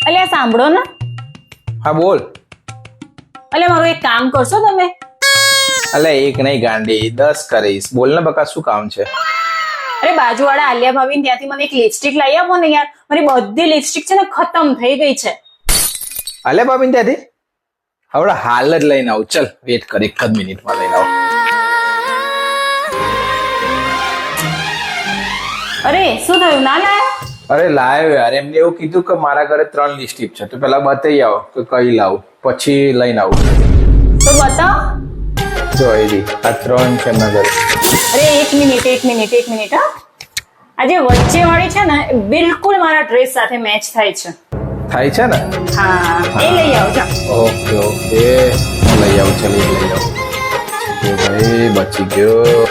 અલ્યા સાંભળો ને. હા બોલ. અલ્યા મારું એક કામ કરશો તમે? અલે એક નહીં ગાંડી 10 કરીશ. બોલ ને બકા શું કામ છે? અરે બાજુવાળા આલિયા ભાભી ત્યાંથી મને એક લિપસ્ટિક લાવી આપો ને યાર. મારી બધી લિપસ્ટિક છે ને ખતમ થઈ ગઈ છે. અલે ભાભી ત્યાંથી હવે હાલ જ લઈને આવું. ચલ વેટ કર, એક જ મિનિટમાં લઈને આવું. અરે શું થયું, ના લાયા? અરે લાવ્યો યાર, એમને એવું કીધું કે મારા ઘરે 3 લિપસ્ટિક છે, તો પેલા બતાવી આવો કે કઈ લાવું, પછી લઈને આવું. તો બતાવો. જો એડી આ 3 છે એમના ઘરે. અરે એક મિનિટ હા. આ જે વચ્ચે વાળી છે ને એ બિલકુલ મારા ડ્રેસ સાથે મેચ થાય છે. થાય છે ને? હા એ લઈ આવજો. ઓકે હું લઈ આવું. ચાલ એ લઈ આવું. એ ભાઈ બચી ગયો.